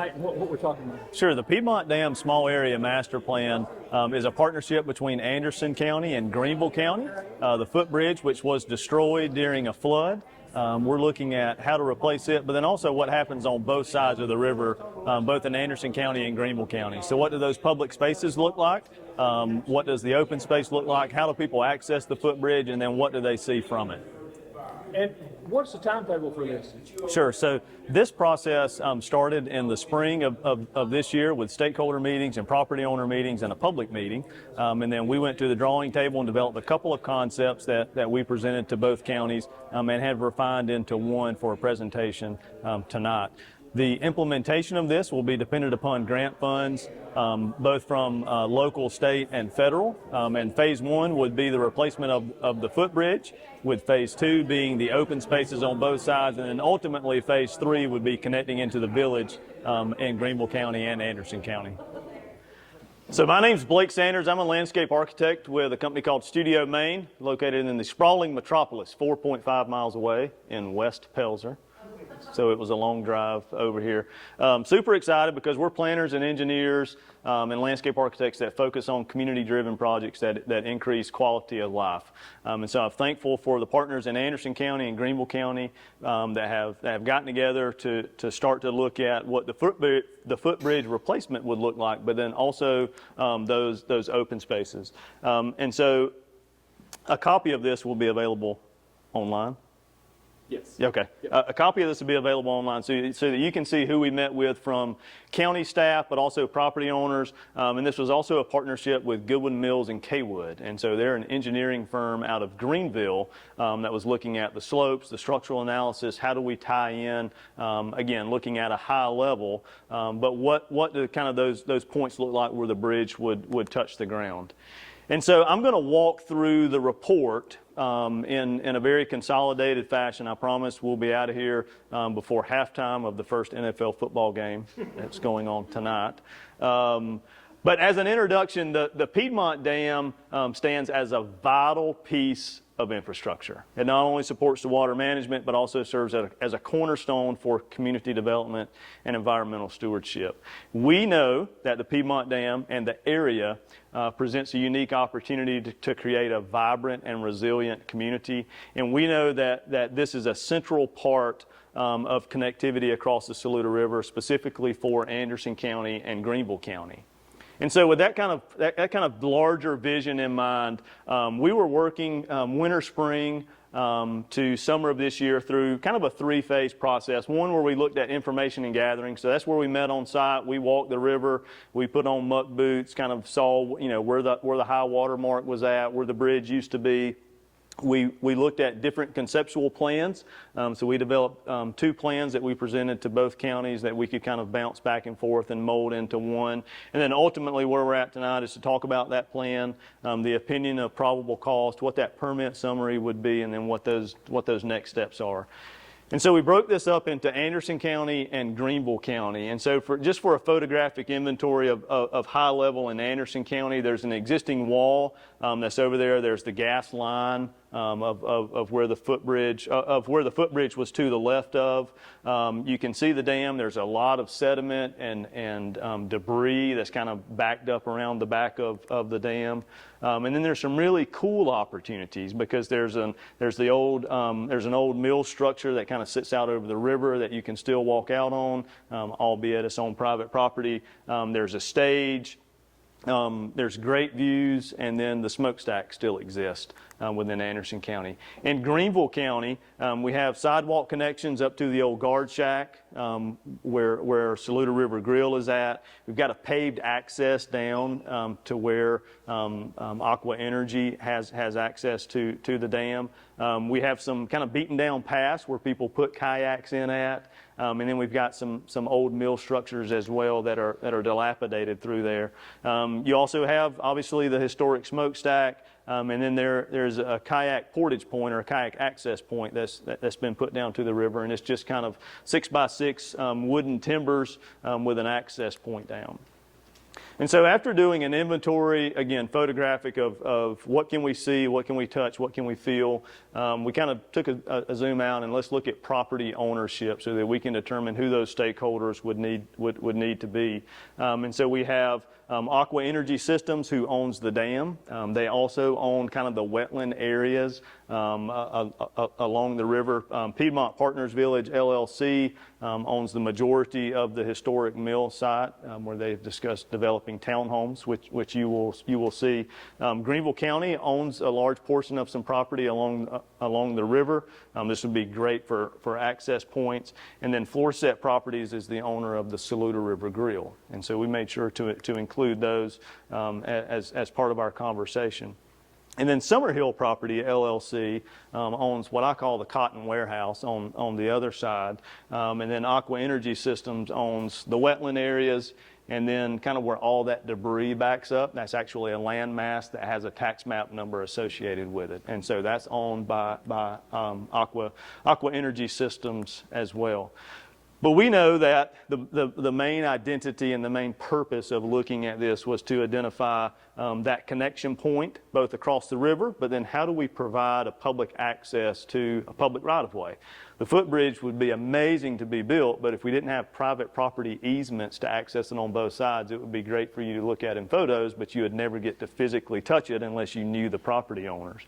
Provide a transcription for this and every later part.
site and what we're talking about? Sure. The Piedmont Dam Small Area Master Plan is a partnership between Anderson County and Greenville County. The footbridge, which was destroyed during a flood, we're looking at how to replace it, but then also what happens on both sides of the river, both in Anderson County and Greenville County. So what do those public spaces look like? What does the open space look like? How do people access the footbridge? And then what do they see from it? And what's the timetable for this? Sure. So this process started in the spring of this year with stakeholder meetings and property owner meetings and a public meeting. And then we went to the drawing table and developed a couple of concepts that we presented to both counties and have refined into one for a presentation tonight. The implementation of this will be dependent upon grant funds, both from local, state, and federal. And phase one would be the replacement of the footbridge, with phase two being the open spaces on both sides. And then ultimately phase three would be connecting into the village in Greenville County and Anderson County. So my name's Blake Sanders. I'm a landscape architect with a company called Studio Maine, located in the sprawling metropolis 4.5 miles away in West Pelzer. So it was a long drive over here. Super excited because we're planners and engineers and landscape architects that focus on community-driven projects that increase quality of life. And so I'm thankful for the partners in Anderson County and Greenville County that have gotten together to start to look at what the footbridge replacement would look like, but then also those open spaces. And so a copy of this will be available online. Yes. Okay. Yep. A copy of this will be available online so that you can see who we met with from county staff, but also property owners. And this was also a partnership with Goodwin Mills and Kaywood. And so they're an engineering firm out of Greenville that was looking at the slopes, the structural analysis, how do we tie in, again, looking at a high level, but what do kind of those points look like where the bridge would touch the ground. And so I'm going to walk through the report in a very consolidated fashion. I promise we'll be out of here before halftime of the first NFL football game that's going on tonight. But as an introduction, the Piedmont Dam stands as a vital piece of infrastructure. It not only supports the water management, but also serves as a cornerstone for community development and environmental stewardship. We know that the Piedmont Dam and the area presents a unique opportunity to create a vibrant and resilient community. And we know that this is a central part of connectivity across the Saluda River, specifically for Anderson County and Greenville County. And so with that kind of larger vision in mind, we were working winter, spring to summer of this year through kind of a three-phase process. One where we looked at information and gathering. So that's where we met on site. We walked the river. We put on muck boots, kind of saw where the high water mark was at, where the bridge used to be. We looked at different conceptual plans. So we developed two plans that we presented to both counties that we could kind of bounce back and forth and mold into one. And then ultimately where we're at tonight is to talk about that plan, the opinion of probable cost, what that permit summary would be, and then what those next steps are. And so we broke this up into Anderson County and Greenville County. And so just for a photographic inventory of high level in Anderson County, there's an existing wall that's over there. There's the gas line of where the footbridge was to the left of. You can see the dam. There's a lot of sediment and debris that's kind of backed up around the back of the dam. And then there's some really cool opportunities because there's an old mill structure that kind of sits out over the river that you can still walk out on, albeit it's on private property. There's a stage. There's great views, and then the smokestack still exists within Anderson County. In Greenville County, we have sidewalk connections up to the old guard shack where Saluda River Grill is at. We've got a paved access down to where Aqua Energy has access to the dam. We have some kind of beaten down paths where people put kayaks in at. And then we've got some old mill structures as well that are dilapidated through there. You also have obviously the historic smokestack, and then there's a kayak portage point or a kayak access point that's been put down to the river, and it's just kind of 6x6 wooden timbers with an access point down. And so after doing an inventory, again, photographic of what can we see, what can we touch, what can we feel, we kind of took a zoom out and let's look at property ownership so that we can determine who those stakeholders would need to be. And so we have Aqua Energy Systems, who owns the dam. They also own kind of the wetland areas along the river. Piedmont Partners Village LLC owns the majority of the historic mill site where they've discussed developing townhomes, which you will see. Greenville County owns a large portion of some property along the river. This would be great for access points. And then Floorset Properties is the owner of the Saluda River Grill. And so we made sure to include those as part of our conversation. And then Summerhill Property LLC owns what I call the cotton warehouse on the other side. And then Aqua Energy Systems owns the wetland areas, and then kind of where all that debris backs up, that's actually a landmass that has a tax map number associated with it. And so that's owned by Aqua Energy Systems as well. But we know that the main identity and the main purpose of looking at this was to identify that connection point both across the river, but then how do we provide a public access to a public right-of-way? The footbridge would be amazing to be built, but if we didn't have private property easements to access it on both sides, it would be great for you to look at in photos, but you would never get to physically touch it unless you knew the property owners.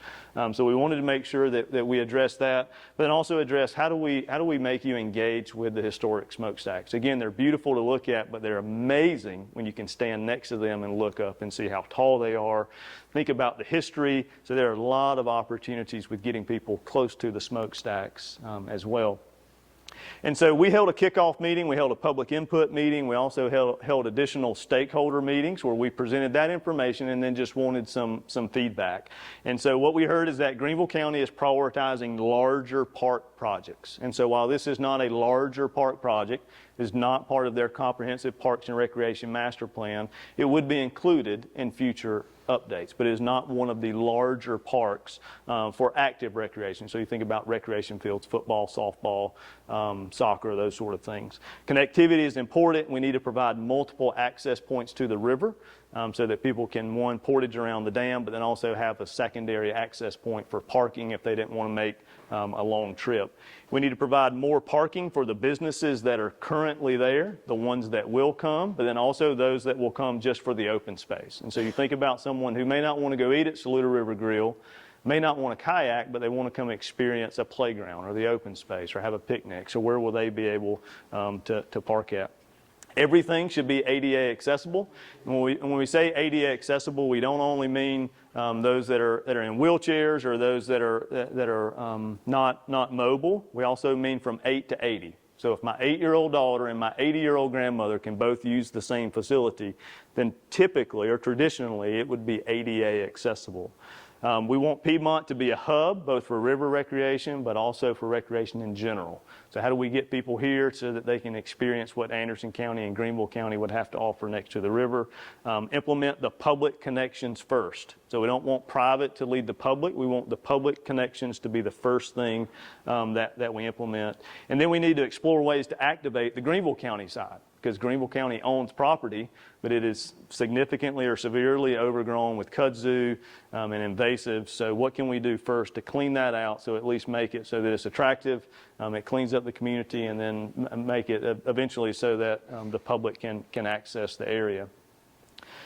So we wanted to make sure that we address that, but then also address how do we make you engage with the historic smokestacks. Again, they're beautiful to look at, but they're amazing when you can stand next to them and look up and see how tall they are. Think about the history. So there are a lot of opportunities with getting people close to the smokestacks as well. And so we held a kickoff meeting, we held a public input meeting, we also held additional stakeholder meetings where we presented that information and then just wanted some feedback. And so what we heard is that Greenville County is prioritizing larger park projects. And so while this is not a larger park project, is not part of their comprehensive Parks and Recreation Master Plan, it would be included in future updates, but it is not one of the larger parks for active recreation. So you think about recreation fields, football, softball, soccer, those sort of things. Connectivity is important. We need to provide multiple access points to the river so that people can, one, portage around the dam, but then also have a secondary access point for parking if they didn't want to make a long trip. We need to provide more parking for the businesses that are currently there, the ones that will come, but then also those that will come just for the open space. And so you think about someone who may not want to go eat at Saluda River Grill, may not want to kayak, but they want to come experience a playground or the open space or have a picnic. So where will they be able to park at? Everything should be ADA accessible. And when we say ADA accessible, we don't only mean those that are in wheelchairs or those that are not mobile. We also mean from 8 to 80. So if my 8-year-old daughter and my 80-year-old grandmother can both use the same facility, then typically or traditionally it would be ADA accessible. We want Piedmont to be a hub, both for river recreation, but also for recreation in general. So how do we get people here so that they can experience what Anderson County and Greenville County would have to offer next to the river? Implement the public connections first. So we don't want private to lead the public. We want the public connections to be the first thing that we implement. And then we need to explore ways to activate the Greenville County side, because Greenville County owns property, but it is significantly or severely overgrown with kudzu and invasives. So what can we do first to clean that out, so at least make it so that it's attractive, it cleans up the community, and then make it eventually so that the public can access the area.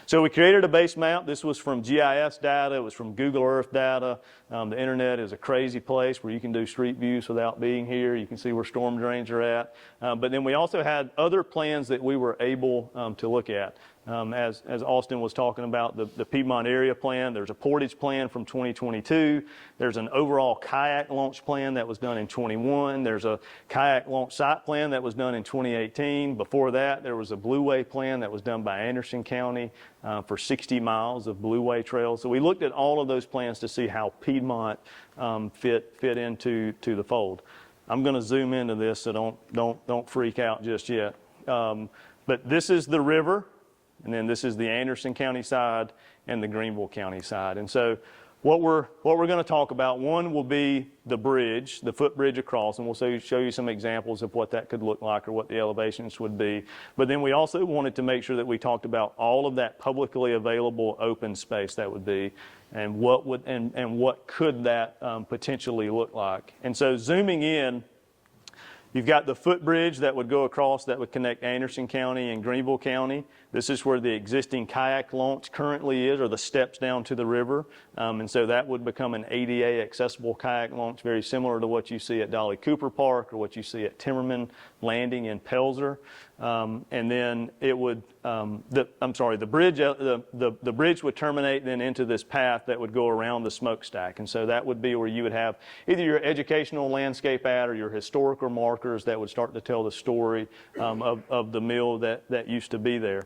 So we created a base map. This was from GIS data. It was from Google Earth data. The internet is a crazy place where you can do street views without being here. You can see where storm drains are at. But then we also had other plans that we were able to look at. As Austin was talking about, the Piedmont area plan, there's a portage plan from 2022. There's an overall kayak launch plan that was done in 21. There's a kayak launch site plan that was done in 2018. Before that, there was a Blueway plan that was done by Anderson County for 60 miles of Blueway trails. So we looked at all of those plans to see how Piedmont fit into the fold. I'm going to zoom into this, so don't freak out just yet. But this is the river. And then this is the Anderson County side and the Greenville County side. And so What we're going to talk about, one will be the bridge, the footbridge across, and we'll show you some examples of what that could look like or what the elevations would be. But then we also wanted to make sure that we talked about all of that publicly available open space that would be, and what could that potentially look like. And so zooming in, you've got the footbridge that would go across that would connect Anderson County and Greenville County. This is where the existing kayak launch currently is, or the steps down to the river. And so that would become an ADA accessible kayak launch, very similar to what you see at Dolly Cooper Park or what you see at Timmerman Landing in Pelzer. And then it would, the bridge would terminate then into this path that would go around the smokestack. And so that would be where you would have either your educational landscape ad or your historical markers that would start to tell the story of the mill that used to be there.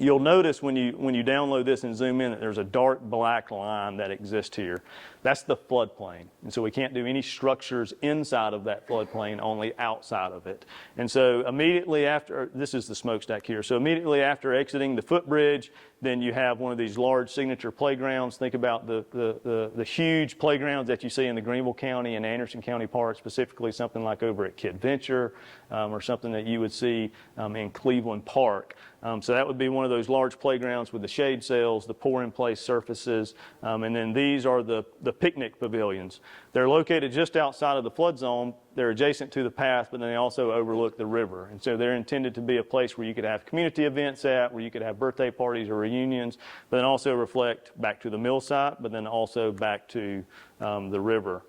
You'll notice when you download this and zoom in that there's a dark black line that exists here. That's the floodplain. And so we can't do any structures inside of that floodplain, only outside of it. And so immediately after, this is the smokestack here, so immediately after exiting the footbridge, then you have one of these large signature playgrounds. Think about the huge playgrounds that you see in the Greenville County and Anderson County Park, specifically something like over at Kid Venture or something that you would see in Cleveland Park. So that would be one of those large playgrounds with the shade sails, the pour-in-place surfaces, and then these are the picnic pavilions. They're located just outside of the flood zone. They're adjacent to the path, but then they also overlook the river. And so they're intended to be a place where you could have community events at, where you could have birthday parties or reunions, but then also reflect back to the mill site, but then also back to the river.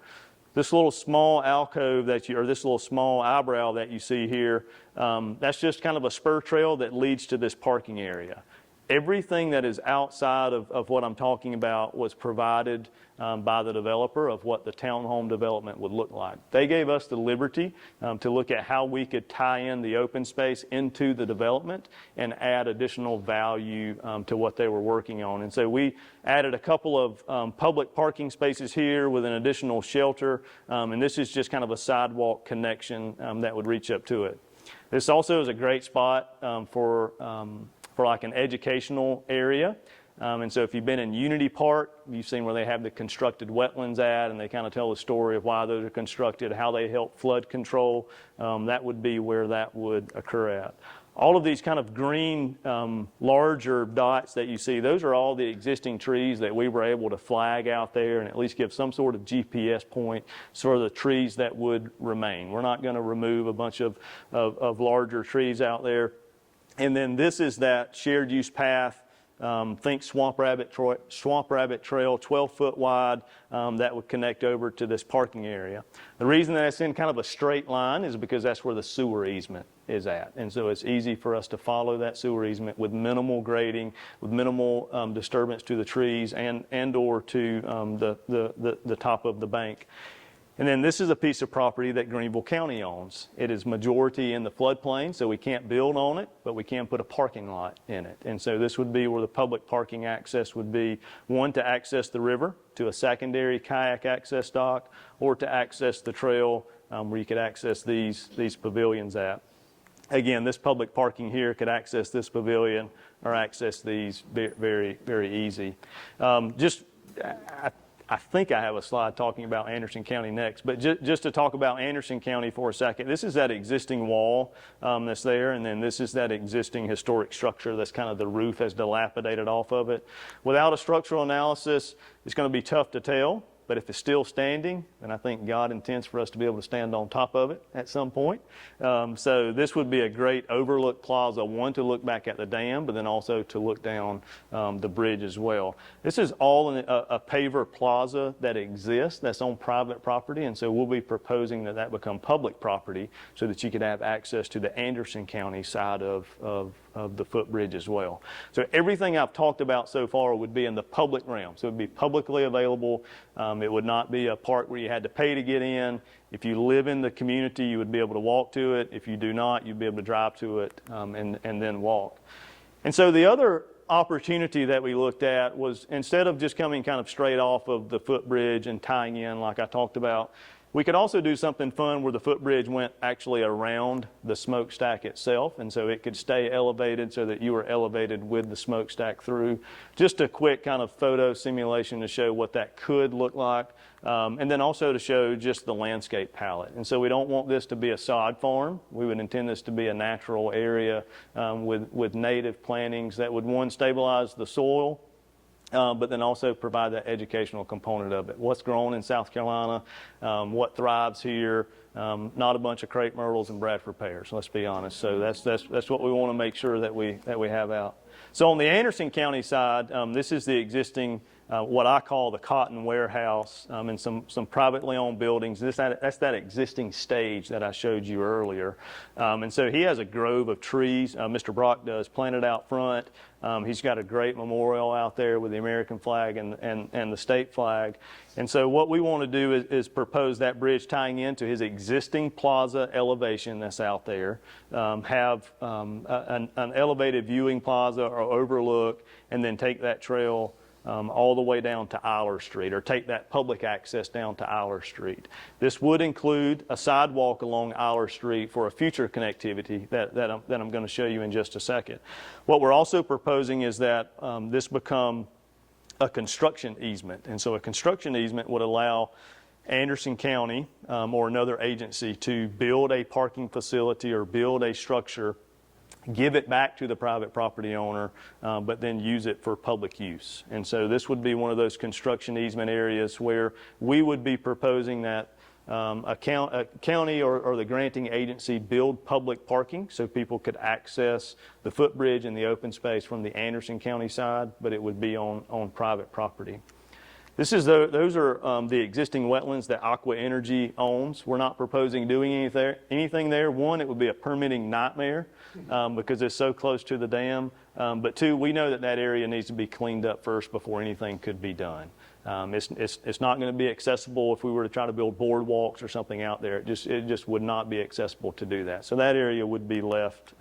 This little small alcove or this little small eyebrow that you see here, that's just kind of a spur trail that leads to this parking area. Everything that is outside of what I'm talking about was provided by the developer of what the townhome development would look like. They gave us the liberty to look at how we could tie in the open space into the development and add additional value to what they were working on. And so we added a couple of public parking spaces here with an additional shelter, and this is just kind of a sidewalk connection that would reach up to it. This also is a great spot for like an educational area. And so if you've been in Unity Park, you've seen where they have the constructed wetlands at, and they kind of tell the story of why those are constructed, how they help flood control. That would be where that would occur at. All of these kind of green, larger dots that you see, those are all the existing trees that we were able to flag out there and at least give some sort of GPS point for the trees that would remain. We're not going to remove a bunch of larger trees out there. And then this is that shared use path. Think Swamp Rabbit Trail, 12-foot wide, that would connect over to this parking area. The reason that it's in kind of a straight line is because that's where the sewer easement is at. And so it's easy for us to follow that sewer easement with minimal grading, with minimal disturbance to the trees and or to the top of the bank. And then this is a piece of property that Greenville County owns. It is majority in the floodplain, so we can't build on it, but we can put a parking lot in it. And so this would be where the public parking access would be, one, to access the river to a secondary kayak access dock, or to access the trail where you could access these pavilions at. Again, this public parking here could access this pavilion or access these very, very easy. I think I have a slide talking about Anderson County next, but just to talk about Anderson County for a second, this is that existing wall that's there, and then this is that existing historic structure that's kind of the roof has dilapidated off of it. Without a structural analysis, it's going to be tough to tell, but if it's still standing, then I think God intends for us to be able to stand on top of it at some point. So this would be a great overlook plaza, one, to look back at the dam, but then also to look down the bridge as well. This is all in a paver plaza that exists, that's on private property, and so we'll be proposing that become public property so that you could have access to the Anderson County side of the footbridge as well. So everything I've talked about so far would be in the public realm. So it would be publicly available. It would not be a park where you had to pay to get in. If you live in the community, you would be able to walk to it. If you do not, you'd be able to drive to it and then walk. And so the other opportunity that we looked at was, instead of just coming kind of straight off of the footbridge and tying in like I talked about, We could also do something fun where the footbridge went actually around the smokestack itself, and so it could stay elevated so that you were elevated with the smokestack through. Just a quick kind of photo simulation to show what that could look like, and then also to show just the landscape palette. And so we don't want this to be a sod farm. We would intend this to be a natural area with native plantings that would, one, stabilize the soil, but then also provide that educational component of it. What's grown in South Carolina, what thrives here, not a bunch of crepe myrtles and Bradford pears, let's be honest. So that's what we want to make sure that we have out. So on the Anderson County side, this is the existing, what I call the cotton warehouse, and some privately owned buildings. That's that existing stage that I showed you earlier. And so he has a grove of trees, Mr. Brock does, planted out front. He's got a great memorial out there with the American flag and the state flag. And so what we want to do is propose that bridge tying into his existing plaza elevation that's out there, have an elevated viewing plaza or overlook, and then take that trail all the way down to Aller Street, or take that public access down to Aller Street. This would include a sidewalk along Aller Street for a future connectivity that I'm going to show you in just a second. What we're also proposing is that this become a construction easement. And so a construction easement would allow Anderson County or another agency to build a parking facility or build a structure, give it back to the private property owner, but then use it for public use. And so this would be one of those construction easement areas where we would be proposing that a county or the granting agency build public parking so people could access the footbridge and the open space from the Anderson County side, but it would be on private property. Those are the existing wetlands that Aqua Energy owns. We're not proposing doing anything there. One, it would be a permitting nightmare because it's so close to the dam. But two, we know that area needs to be cleaned up first before anything could be done. It's not going to be accessible if we were to try to build boardwalks or something out there. It just would not be accessible to do that. So that area would be left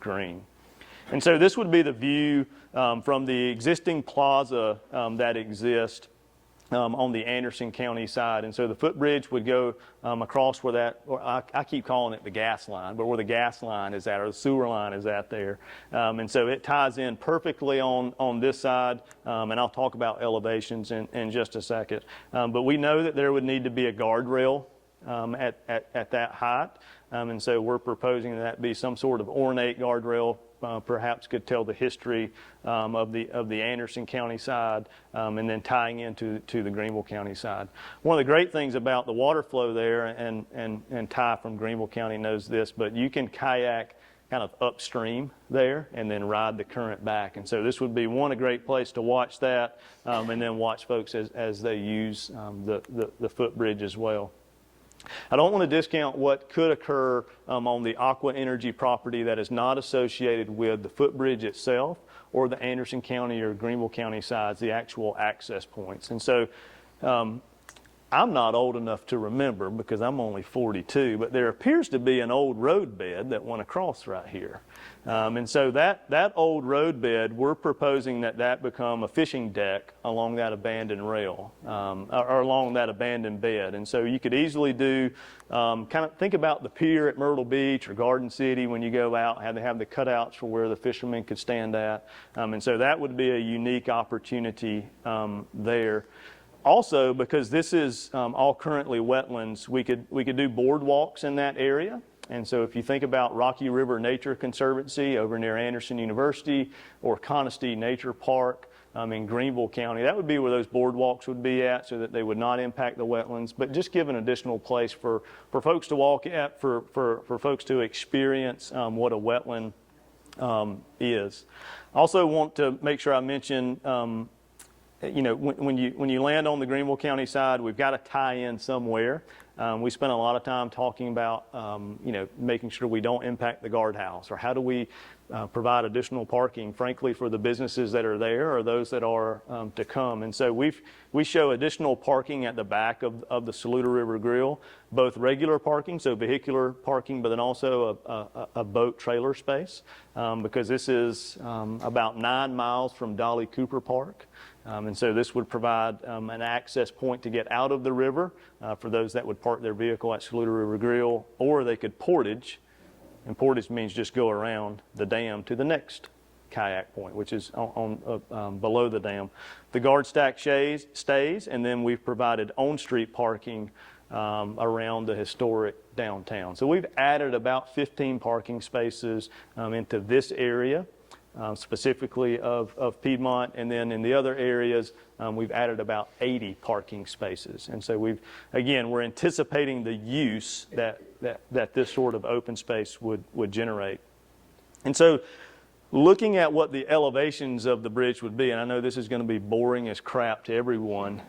green. And so this would be the view from the existing plaza that exists on the Anderson County side. And so the footbridge would go across where that, or I keep calling it the gas line, but where the gas line is at, or the sewer line is at there. And so it ties in perfectly on this side, and I'll talk about elevations in just a second. But we know that there would need to be a guardrail at that height, and so we're proposing that be some sort of ornate guardrail. Perhaps could tell the history of the Anderson County side, and then tying into the Greenville County side. One of the great things about the water flow there, and Ty from Greenville County knows this, but you can kayak kind of upstream there and then ride the current back. And so this would be a great place to watch that, and then watch folks as they use the footbridge as well. I don't want to discount what could occur on the Aqua Energy property that is not associated with the footbridge itself or the Anderson County or Greenville County sides, the actual access points. And so I'm not old enough to remember because I'm only 42, but there appears to be an old road bed that went across right here. And so that old road bed, we're proposing that become a fishing deck along that abandoned rail, or along that abandoned bed. And so you could easily do, kind of think about the pier at Myrtle Beach or Garden City when you go out, have the cutouts for where the fishermen could stand at. And so that would be a unique opportunity there. Also, because this is all currently wetlands, we could do boardwalks in that area. And so if you think about Rocky River Nature Conservancy over near Anderson University or Conisty Nature Park in Greenville County, that would be where those boardwalks would be at so that they would not impact the wetlands, but just give an additional place for folks to walk at, for folks to experience what a wetland is. Also want to make sure I mention when you land on the Greenville County side, we've got to tie in somewhere. We spent a lot of time talking about, making sure we don't impact the guardhouse, or how do we provide additional parking, frankly, for the businesses that are there or those that are to come. And so we show additional parking at the back of the Saluda River Grill, both regular parking, so vehicular parking, but then also a boat trailer space, because this is about 9 miles from Dolly Cooper Park. And so this would provide an access point to get out of the river for those that would park their vehicle at Saluda River Grill, or they could portage. And portage means just go around the dam to the next kayak point, which is below the dam. The guard stack stays, and then we've provided on-street parking around the historic downtown. So we've added about 15 parking spaces into this area, specifically of Piedmont, and then in the other areas we've added about 80 parking spaces. And so we're anticipating the use that this sort of open space would generate. And so looking at what the elevations of the bridge would be, and I know this is going to be boring as crap to everyone,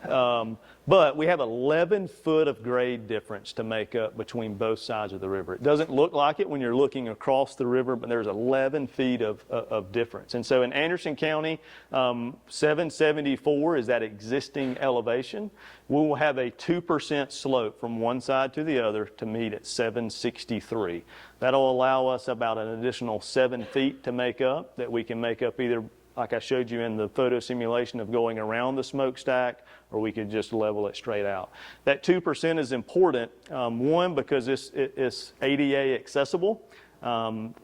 but we have 11 foot of grade difference to make up between both sides of the river. It doesn't look like it when you're looking across the river, but there's 11 feet of difference. And so in Anderson County, 774 is that existing elevation. We will have a 2% slope from one side to the other to meet at 763. That'll allow us about an additional 7 feet to make up, that we can make up either, like I showed you in the photo simulation, of going around the smokestack, or we could just level it straight out. That 2% is important, one, because it's ADA accessible.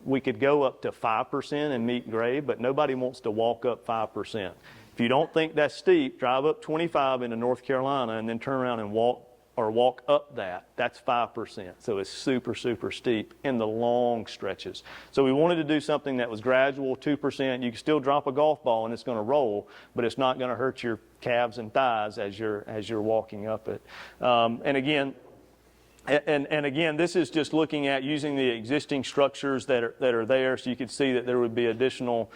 We could go up to 5% and meet grade, but nobody wants to walk up 5%. If you don't think that's steep, drive up 25 into North Carolina and then turn around and walk up that. That's 5%. So it's super, super steep in the long stretches. So we wanted to do something that was gradual, 2%. You can still drop a golf ball and it's going to roll, but it's not going to hurt your calves and thighs as you're walking up it. And again, this is just looking at using the existing structures that are there, so you can see that there would be additional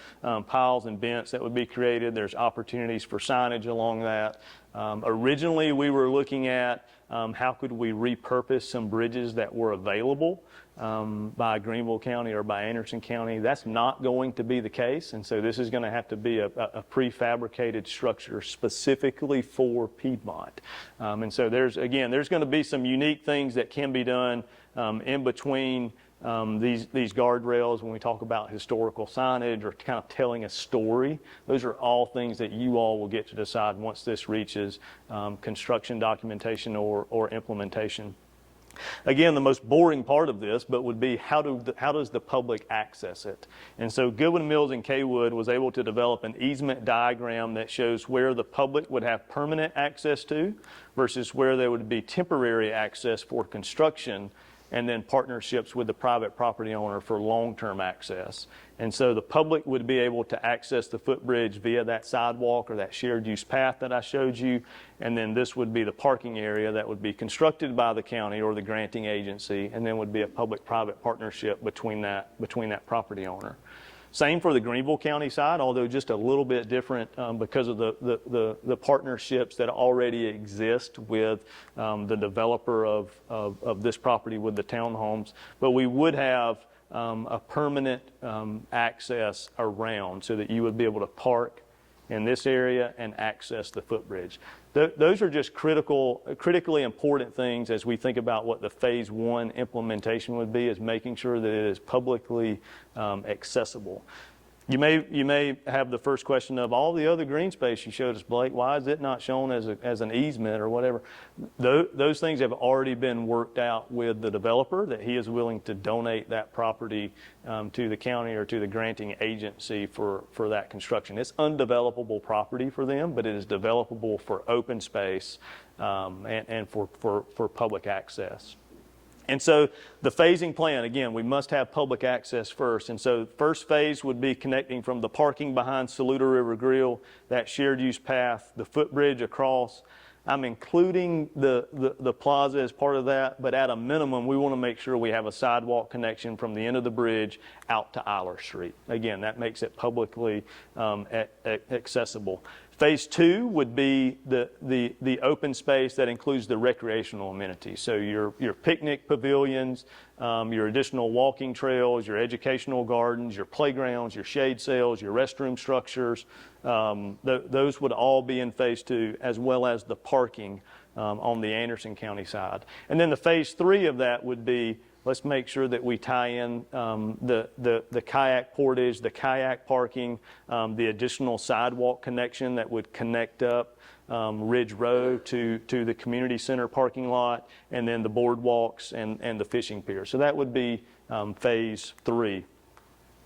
piles and bents that would be created. There's opportunities for signage along that. Originally, we were looking at how could we repurpose some bridges that were available by Greenville County or by Anderson County. That's not going to be the case, and so this is going to have to be a prefabricated structure specifically for Piedmont. And so there's going to be some unique things that can be done in between these guardrails when we talk about historical signage or kind of telling a story. Those are all things that you all will get to decide once this reaches construction documentation or implementation. Again, the most boring part of this, but would be how does the public access it? And so Goodwin Mills and Kaywood was able to develop an easement diagram that shows where the public would have permanent access to versus where there would be temporary access for construction, and then partnerships with the private property owner for long-term access. And so the public would be able to access the footbridge via that sidewalk or that shared use path that I showed you, and then this would be the parking area that would be constructed by the county or the granting agency, and then would be a public-private partnership between that property owner. Same for the Greenville County side, although just a little bit different because of the partnerships that already exist with the developer of this property with the townhomes. But we would have a permanent access around so that you would be able to park in this area and access the footbridge. Those are just critically important things as we think about what the phase 1 implementation would be, is making sure that it is publicly accessible. You may have the first question of all the other green space you showed us, Blake, why is it not shown as an easement or whatever? Those things have already been worked out with the developer, that he is willing to donate that property to the county or to the granting agency for that construction. It's undevelopable property for them, but it is developable for open space and for public access. And so the phasing plan, again, we must have public access first. And so first phase would be connecting from the parking behind Saluda River Grill, that shared use path, the footbridge across. I'm including the plaza as part of that, but at a minimum, we want to make sure we have a sidewalk connection from the end of the bridge out to Eiler Street. Again, that makes it publicly accessible. Phase 2 would be the open space that includes the recreational amenities. So your picnic pavilions, your additional walking trails, your educational gardens, your playgrounds, your shade sails, your restroom structures. Those would all be in Phase 2, as well as the parking on the Anderson County side. And then the Phase 3 of that would be, let's make sure that we tie in the kayak portage, the kayak parking, the additional sidewalk connection that would connect up Ridge Road to the community center parking lot, and then the boardwalks and the fishing pier. So that would be Phase 3.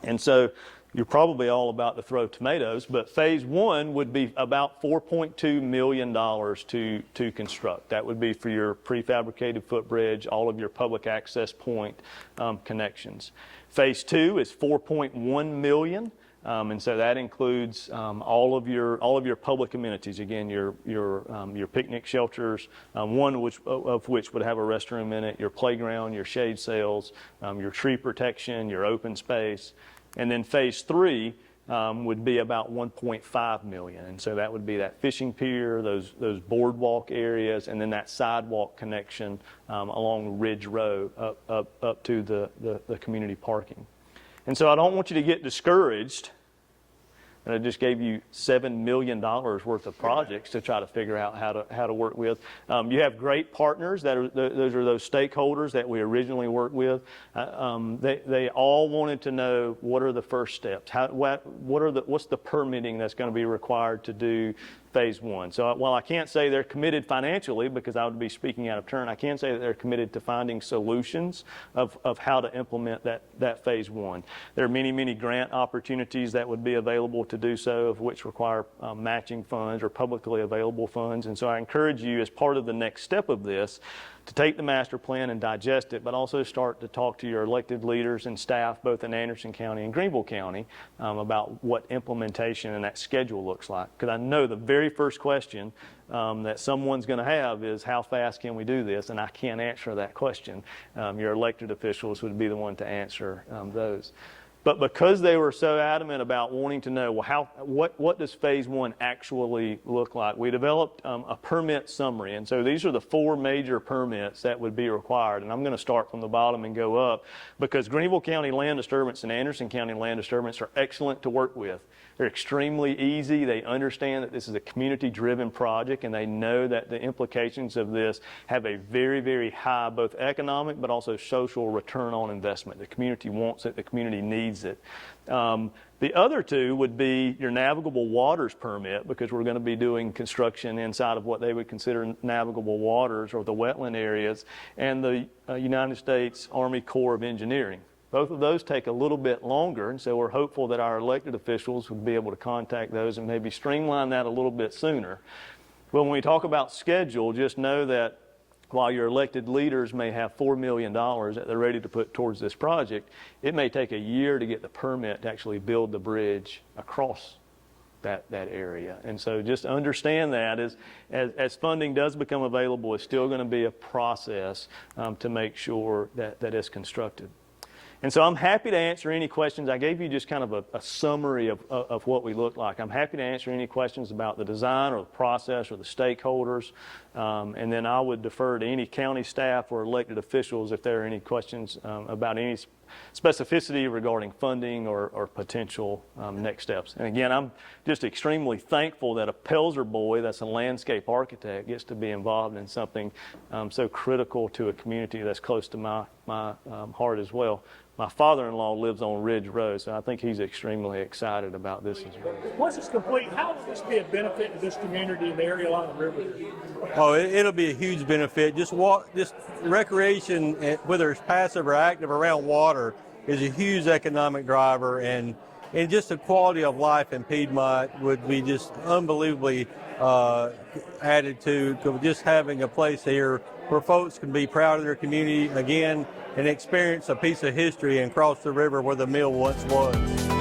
And so you're probably all about to throw tomatoes, but Phase 1 would be about $4.2 million to construct. That would be for your prefabricated footbridge, all of your public access point connections. Phase 2 is $4.1 million. And so that includes all of your public amenities. Again, your picnic shelters, one of which would have a restroom in it, your playground, your shade sails, your tree protection, your open space. And then Phase 3 would be about $1.5 million. And so that would be that fishing pier, those boardwalk areas, and then that sidewalk connection along Ridge Road up to the community parking. And so I don't want you to get discouraged. And I just gave you $7 million worth of projects to try to figure out how to work with. You have great partners. Those are those stakeholders that we originally worked with. They all wanted to know, what are the first steps? What's the permitting that's going to be required to do Phase 1? So while I can't say they're committed financially, because I would be speaking out of turn, I can say that they're committed to finding solutions of how to implement that Phase 1. There are many grant opportunities that would be available to do so, of which require matching funds or publicly available funds. And so I encourage you, as part of the next step of this, to take the master plan and digest it, but also start to talk to your elected leaders and staff, both in Anderson County and Greenville County, about what implementation and that schedule looks like. Because I know the very first question that someone's going to have is, how fast can we do this? And I can't answer that question. Your elected officials would be the one to answer those. But because they were so adamant about wanting to know, well, what does Phase 1 actually look like, we developed a permit summary. And so these are the 4 major permits that would be required. And I'm going to start from the bottom and go up, because Greenville County Land Disturbance and Anderson County Land Disturbance are excellent to work with. They're extremely easy. They understand that this is a community-driven project, and they know that the implications of this have a very high, both economic but also social return on investment. The community wants it. The community needs it. The other 2 would be your navigable waters permit, because we're going to be doing construction inside of what they would consider navigable waters, or the wetland areas, and the United States Army Corps of Engineering. Both of those take a little bit longer, and so we're hopeful that our elected officials would be able to contact those and maybe streamline that a little bit sooner. But when we talk about schedule, just know that while your elected leaders may have $4 million that they're ready to put towards this project, it may take a year to get the permit to actually build the bridge across that area. And so just understand that as funding does become available, it's still going to be a process to make sure that it's constructed. And so I'm happy to answer any questions. I gave you just kind of a summary of what we look like. I'm happy to answer any questions about the design or the process or the stakeholders. And then I would defer to any county staff or elected officials if there are any questions about any specificity regarding funding or potential next steps. And again, I'm just extremely thankful that a Pelzer boy that's a landscape architect gets to be involved in something so critical to a community that's close to my heart as well. My father-in-law lives on Ridge Road, so I think he's extremely excited about this as well. Once it's complete, how will this be a benefit to this community in the area along the river? Oh, it'll be a huge benefit. Just recreation, whether it's passive or active around water, is a huge economic driver, and just the quality of life in Piedmont would be just unbelievably added to just having a place here where folks can be proud of their community again and experience a piece of history and cross the river where the mill once was.